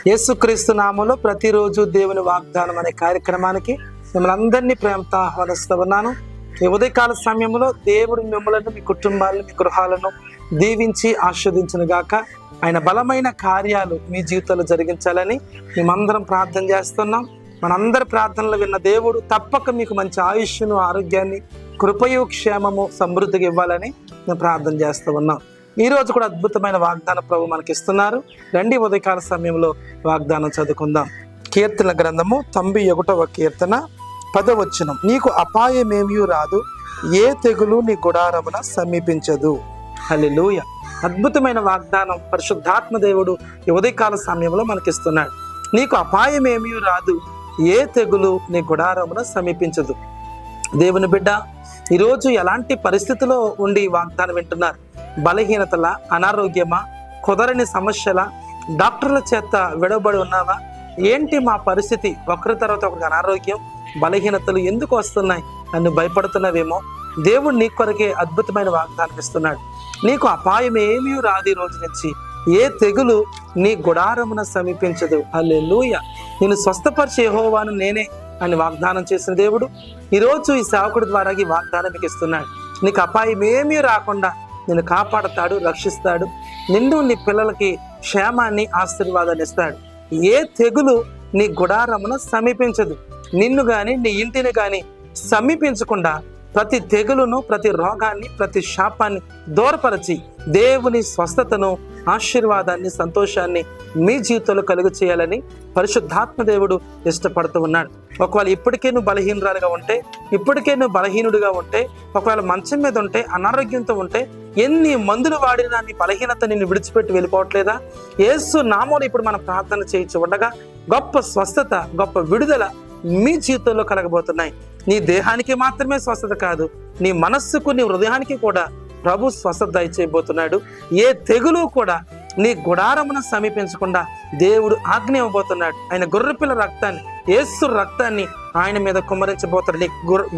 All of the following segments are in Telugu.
యేసుక్రీస్తు నామములో ప్రతిరోజు దేవుని వాగ్దానం అనే కార్యక్రమానికి మిమ్మల్ని అందరినీ ప్రేమతో ఆహ్వానిస్తూ ఉన్నాను. ఈ ఉదయకాల సమయంలో దేవుడు మిమ్మల్ని, మీ కుటుంబాలను, మీ గృహాలను దీవించి ఆస్వాదించును గాక. ఆయన బలమైన కార్యాలు మీ జీవితంలో జరిగించాలని మేమందరం ప్రార్థన చేస్తున్నాం. మనందరి ప్రార్థనలు విన్న దేవుడు తప్పక మీకు మంచి ఆయుష్ను, ఆరోగ్యాన్ని, కృపయు, క్షేమము, సమృద్ధిగా ఇవ్వాలని మేము ప్రార్థన చేస్తూ ఉన్నాం. ఈ రోజు కూడా అద్భుతమైన వాగ్దాన ప్రభు మనకి ఇస్తున్నారు. రండి ఉదయకాల సమయంలో వాగ్దానం చదువుకుందాం. కీర్తన గ్రంథము 91వ కీర్తన 10వ వచనం. నీకు అపాయమేమీ రాదు, ఏ తెగులు నీ గుడారమున సమీపించదు. హల్లెలూయా. అద్భుతమైన వాగ్దానం పరిశుద్ధాత్మ దేవుడు ఈ ఉదయకాల సమయంలో మనకిస్తున్నాడు. నీకు అపాయమేమీ రాదు, ఏ తెగులు నీ గుడారమున సమీపించదు. దేవుని బిడ్డ, ఈరోజు ఎలాంటి పరిస్థితిలో ఉండి వాగ్దానం వింటున్నారు? బలహీనతల, అనారోగ్యమా, కుదరని సమస్యల, డాక్టర్ల చేత విడవబడి ఉన్నావా? ఏంటి మా పరిస్థితి? ఒకరి తర్వాత ఒకరికి అనారోగ్యం, బలహీనతలు ఎందుకు వస్తున్నాయి? నన్ను భయపడుతున్నావేమో. దేవుడు నీ కొరకే అద్భుతమైన వాగ్దానం ఇస్తున్నాడు. నీకు అపాయం ఏమీ రాదు, ఈ రోజు నుంచి ఏ తెగులు నీ గుడారమున సమీపించదు. హల్లెలూయా. నేను స్వస్థపరిచే యెహోవాను నేనే అని వాగ్దానం చేసిన దేవుడు ఈరోజు ఈ సేవకుడి ద్వారా ఈ వాగ్దానం మీకు ఇస్తున్నాడు. నీకు అపాయం ఏమీ రాకుండా నిన్ను కాపాడతాడు, రక్షిస్తాడు. నిన్ను, నీ పిల్లలకి క్షేమాన్ని, ఆశీర్వాదాన్ని ఇస్తాడు. ఏ తెగులు నీ గుడారమున సమీపించదు. నిన్ను గాని, నీ ఇంటిని గాని సమీపించకుండా ప్రతి తెగులును, ప్రతి రోగాన్ని, ప్రతి శాపాన్ని దూరపరచి దేవుని స్వస్థతను, ఆశీర్వాదాన్ని, సంతోషాన్ని మీ జీవితంలో కలుగు చేయాలని పరిశుద్ధాత్మ దేవుడు ఇష్టపడుతూ ఉన్నాడు. ఒకవేళ ఇప్పటికే నువ్వు బలహీనరాలుగా ఉంటే, ఇప్పటికే నువ్వు బలహీనుడిగా ఉంటే, ఒకవేళ మంచం మీద ఉంటే, అనారోగ్యంతో ఉంటే, ఎన్ని మందులు వాడినా నీ బలహీనత నిన్ను విడిచిపెట్టి వెళ్ళిపోవట్లేదా? యేసు నామములో ఇప్పుడు మనం ప్రార్థన చేయించి ఉండగా గొప్ప స్వస్థత, గొప్ప విడుదల మీ జీవితంలో కలగబోతున్నాయి. నీ దేహానికి మాత్రమే స్వస్థత కాదు, నీ మనస్సుకు, నీ హృదయానికి కూడా ప్రభు స్వస్థత దయచేయబోతున్నాడు. ఏ తెగులు కూడా నీ గుడారమున సమీపించకుండా దేవుడు ఆజ్ఞ ఇవ్వబోతున్నాడు. ఆయన గొర్రెపిల్ల రక్తాన్ని, యేసు రక్తాన్ని ఆయన మీద కుమ్మరించబోతున్నాడు. నీ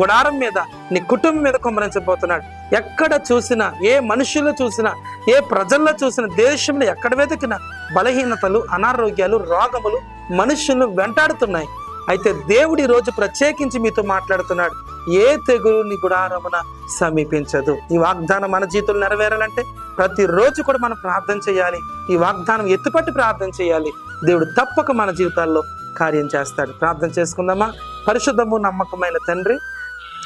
గుడారం మీద, నీ కుటుంబం మీద కుమ్మరించబోతున్నాడు. ఎక్కడ చూసినా, ఏ మనుషుల్లో చూసినా, ఏ ప్రజల్లో చూసినా, దేశంలో ఎక్కడ వెతికినా బలహీనతలు, అనారోగ్యాలు, రోగములు మనుషులను వెంటాడుతున్నాయి. అయితే దేవుడు ఈ రోజు ప్రత్యేకించి మీతో మాట్లాడుతున్నాడు. ఏ తెగులు నీ గుడారమున సమీపించదు. ఈ వాగ్దానం మన జీవితంలో నెరవేరాలంటే ప్రతిరోజు కూడా మనం ప్రార్థన చేయాలి. ఈ వాగ్దానం ఎత్తుపట్టి ప్రార్థన చేయాలి. దేవుడు తప్పక మన జీవితాల్లో కార్యం చేస్తాడు. ప్రార్థన చేసుకుందామా? పరిశుద్ధము, నమ్మకమైన తండ్రి,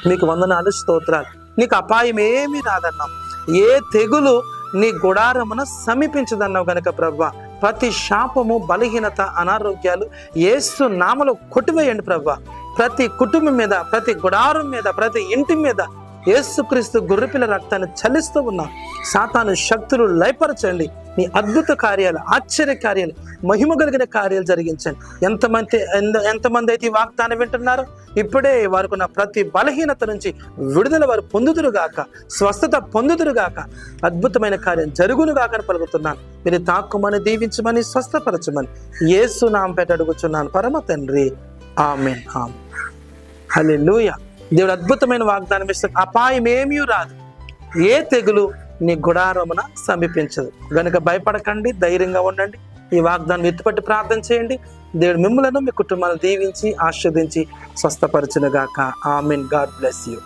మీకు వందనాలు, స్తోత్రాలు. నీకు అపాయం ఏమీ రాదన్నావు, ఏ తెగులు నీ గుడారమున సమీపించదన్నావు గనుక ప్రభువా, ప్రతి శాపము, బలహీనత, అనారోగ్యాలు యేసు నామములో కొట్టివేయండి ప్రభువా. ప్రతి కుటుంబం మీద, ప్రతి గుడారం మీద, ప్రతి ఇంటి మీద యేసుక్రీస్తు గొర్రెపిల్ల రక్తాన్ని చల్లిస్తూ ఉన్నాం. సాతాను శక్తులు లయపరచండి. నీ అద్భుత కార్యాలు, ఆశ్చర్య కార్యాలు, మహిమ కలిగిన కార్యాలు జరిగించండి. ఎంతమంది అయితే ఈ వాగ్దానం వింటున్నారో ఇప్పుడే వారికి ఉన్న ప్రతి బలహీనత నుంచి విడుదల వారు పొందుదురుగాక, స్వస్థత పొందుదురుగాక, అద్భుతమైన కార్యం జరుగునుగాక అని పలుకుతున్నాను. మీరు తాక్కుమని, దీవించమని, స్వస్థపరచమని యేసు నామమున పేరిట అడుగుచున్నాను పరమ తండ్రి. ఆమేన్. ఆమేన్. హల్లెలూయా. దేవుడు అద్భుతమైన వాగ్దానం ఇస్తాడు. అపాయం ఏమీ రాదు, ఏ తెగులు నీ గుడారమున సమీపించదు. గనుక భయపడకండి, ధైర్యంగా ఉండండి. ఈ వాగ్దానం ఎత్తుపట్టి ప్రార్థన చేయండి. దేవుడు మిమ్మలను, మీ కుటుంబాలను దీవించి, ఆశీర్వదించి, స్వస్థపరచునుగాక. ఆమేన్. God bless you.